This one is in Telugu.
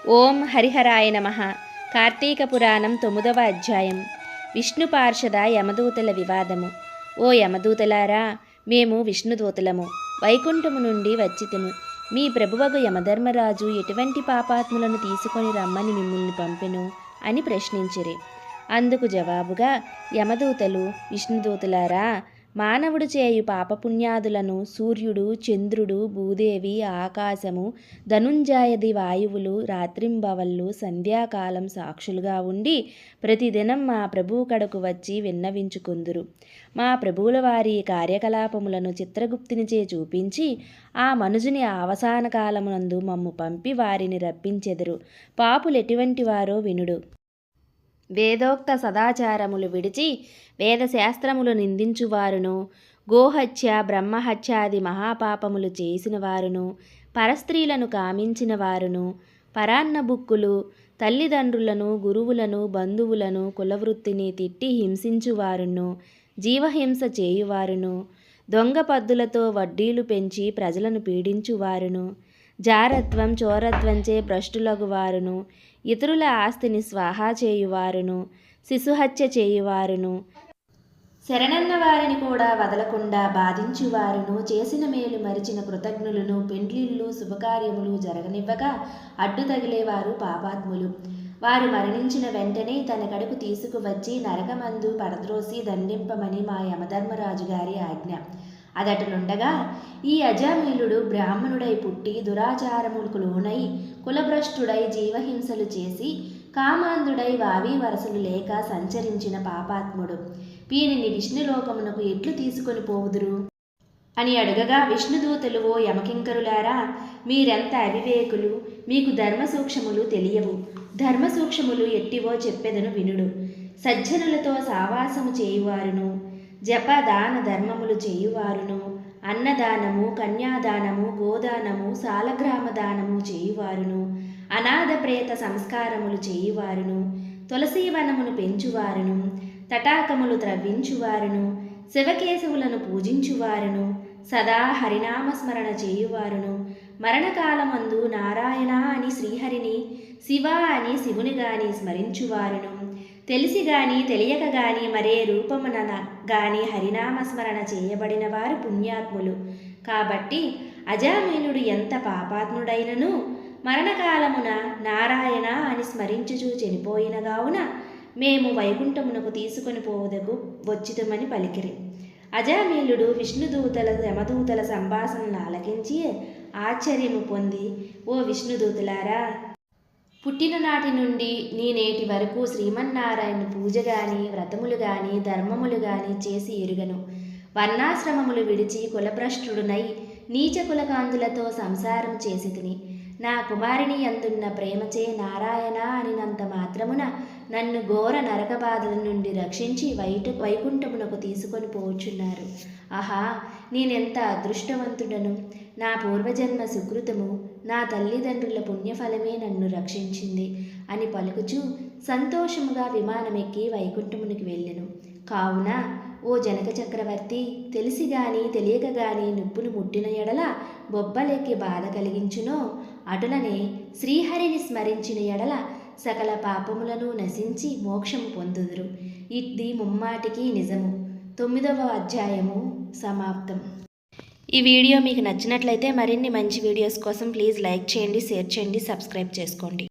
ఓం హరిహరాయ నమః. కార్తీక పురాణం 9వ అధ్యాయం. విష్ణు పార్షద యమదూతల వివాదము. ఓ యమదూతలారా, మేము విష్ణుదూతలము, వైకుంఠము నుండి వచ్చితిము. మీ ప్రభువగు యమధర్మరాజు ఎటువంటి పాపాత్ములను తీసుకొని రమ్మని మిమ్మల్ని పంపెను అని ప్రశ్నించిరి. అందుకు జవాబుగా యమదూతలు, విష్ణుదూతలారా, మానవుడు చేయు పాపపుణ్యాదులను సూర్యుడు, చంద్రుడు, భూదేవి, ఆకాశము, ధనుంజాయది వాయువులు రాత్రింబవళ్ళు సంధ్యాకాలం సాక్షులుగా ఉండి ప్రతిదినం మా ప్రభువు కడకు వచ్చి విన్నవించుకుందురు. మా ప్రభువుల వారి కార్యకలాపములను చిత్రగుప్తునిచే చూపించి ఆ మనుజుని అవసాన కాలమునందు మమ్ము పంపి వారిని రప్పించెదరు. పాపులెటువంటి వారో వినుడు. వేదోక్త సదాచారములు విడిచి వేదశాస్త్రములు నిందించువారును, గోహత్య, బ్రహ్మహత్యాది మహాపాపములు చేసిన వారును, పరస్త్రీలను కామించిన వారును, పరాన్నబుక్కులు, తల్లిదండ్రులను, గురువులను, బంధువులను, కులవృత్తిని తిట్టి హింసించువారును, జీవహింస చేయువారును, దొంగ పద్దులతో వడ్డీలు పెంచి ప్రజలను పీడించువారును, జారత్వం, చోరత్వంచే భ్రష్టులగువారును, ఇతరుల ఆస్తిని స్వాహా చేయువారును, శిశుహత్య చేయువారును, శరణన్న వారిని కూడా వదలకుండా బాధించువారును, చేసిన మేలు మరిచిన కృతజ్ఞులను, పెండ్లిళ్ళు శుభకార్యములు జరగనివ్వక అడ్డు తగిలేవారు పాపాత్ములు. వారు మరణించిన వెంటనే తన కడుపు తీసుకువచ్చి నరకమందు పడద్రోసి దండింపమని మా యమధర్మరాజు గారి ఆజ్ఞ. అదటులుండగా ఈ అజామీలుడు బ్రాహ్మణుడై పుట్టి దురాచారములకు లోనై కులభ్రష్టుడై జీవహింసలు చేసి కామాంధుడై వావి వరసలు లేక సంచరించిన పాపాత్ముడు. వీనిని విష్ణులోకమునకు ఎట్లు తీసుకొని పోవుదురు అని అడుగగా విష్ణుదూతలు, ఓ యమకింకరులారా, మీరెంత అవివేకులు, మీకు ధర్మసూక్ష్మములు తెలియవు. ధర్మసూక్ష్మములు ఎట్టివో చెప్పెదను వినుడు. సజ్జనులతో సావాసము చేయువారును, జప దాన ధర్మములు చేయువారును, అన్నదానము, కన్యాదానము, గోదానము, సాలగ్రామ దానము చేయువారును, అనాథ ప్రేత సంస్కారములు చేయువారును, తులసీవనమును పెంచువారును, తటాకములు త్రవ్వించువారును, శివకేశవులను పూజించువారును, సదా హరినామస్మరణ చేయువారును, మరణకాలమందు నారాయణ అని శ్రీహరిని, శివ అని శివుని గాని స్మరించువారును, తెలిసి గాని తెలియక గాని మరే రూపమున గాని హరినామస్మరణ చేయబడిన వారు పుణ్యాత్ములు. కాబట్టి అజామీనుడు ఎంత పాపాత్ముడైనను మరణకాలమున నారాయణ అని స్మరించుచూ చనిపోయిన గావున మేము వైకుంఠమునకు తీసుకొని పోవుదకు వచ్చితమని పలికిరి. అజామీలుడు విష్ణుదూతల యమదూతల సంభాషణను ఆలకించి ఆశ్చర్యము పొంది, ఓ విష్ణుదూతలారా, పుట్టిన నాటి నుండి నేటి వరకు శ్రీమన్నారాయణ పూజ గాని, వ్రతములు గాని, ధర్మములు గాని చేసి ఎరుగను. వర్ణాశ్రమములు విడిచి కులభ్రష్టుడునై నీచ కులకాంతులతో సంసారం చేసి తిని నా కుమారిని అందున్న ప్రేమచే నారాయణ అనినంత మాత్రమున నన్ను ఘోర నరక బాధల నుండి రక్షించి వైకుంఠమునకు తీసుకొని పోవచ్చున్నారు. ఆహా, నేనెంత అదృష్టవంతుడను! నా పూర్వజన్మ సుకృతము, నా తల్లిదండ్రుల పుణ్యఫలమే నన్ను రక్షించింది అని పలుకుచూ సంతోషముగా విమానమెక్కి వైకుంఠమునికి వెళ్ళెను. కావున ఓ జనక చక్రవర్తి, తెలిసి గాని తెలియక గాని నిప్పును ముట్టిన ఎడల బొబ్బలెక్కి బాధ కలిగించునో, అటులనే శ్రీహరిని స్మరించిన ఎడల సకల పాపములను నశించి మోక్షము పొందుదురు. ఇది ముమ్మాటికి నిజము. 9వ అధ్యాయము సమాప్తం. ఈ వీడియో మీకు నచ్చినట్లయితే మరిన్ని మంచి వీడియోస్ కోసం ప్లీజ్ లైక్ చేయండి, షేర్ చేయండి, సబ్స్క్రైబ్ చేసుకోండి.